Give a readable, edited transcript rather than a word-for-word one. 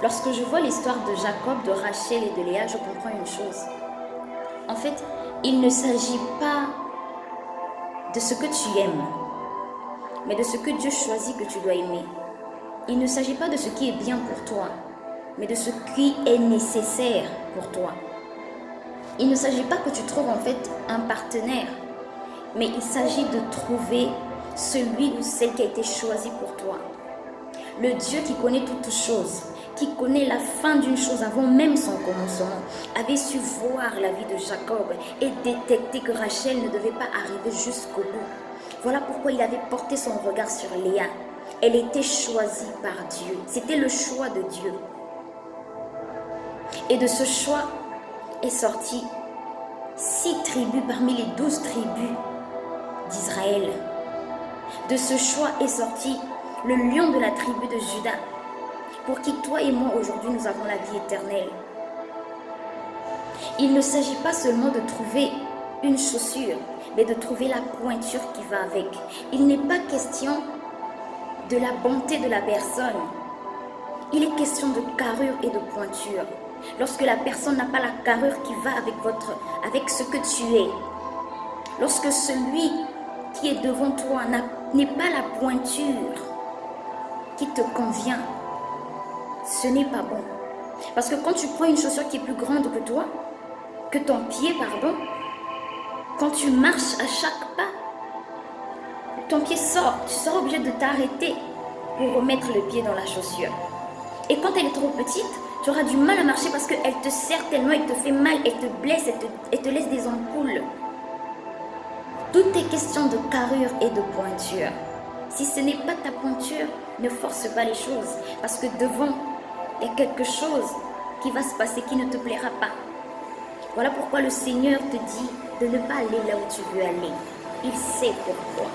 Lorsque je vois l'histoire de Jacob, de Rachel et de Léa, je comprends une chose. En fait, il ne s'agit pas de ce que tu aimes, mais de ce que Dieu choisit que tu dois aimer. Il ne s'agit pas de ce qui est bien pour toi, mais de ce qui est nécessaire pour toi. Il ne s'agit pas que tu trouves en fait un partenaire, mais il s'agit de trouver celui ou celle qui a été choisi pour toi. Le Dieu qui connaît toutes choses, qui connaît la fin d'une chose avant même son commencement, avait su voir la vie de Jacob et détecter que Rachel ne devait pas arriver jusqu'au bout. Voilà pourquoi il avait porté son regard sur Léa. Elle était choisie par Dieu. C'était le choix de Dieu. Et de ce choix est sorti 6 tribus parmi les 12 tribus d'Israël. De ce choix est sorti le lion de la tribu de Juda, pour qui toi et moi aujourd'hui nous avons la vie éternelle. Il ne s'agit pas seulement de trouver une chaussure, mais de trouver la pointure qui va avec. Il n'est pas question de la bonté de la personne. Il est question de carrure et de pointure. Lorsque la personne n'a pas la carrure qui va avec ce que tu es, lorsque celui qui est devant toi n'est pas la pointure qui te convient, ce n'est pas bon. Parce que quand tu prends une chaussure qui est plus grande que toi, que ton pied, quand tu marches à chaque pas, ton pied sort, tu seras obligé de t'arrêter pour remettre le pied dans la chaussure. Et quand elle est trop petite, tu auras du mal à marcher parce qu'elle te serre tellement, elle te fait mal, elle te blesse, elle te laisse des ampoules. Tout est question de carrure et de pointure. Si ce n'est pas ta pointure, ne force pas les choses. Parce que devant, il y a quelque chose qui va se passer qui ne te plaira pas. Voilà pourquoi le Seigneur te dit de ne pas aller là où tu veux aller. Il sait pourquoi.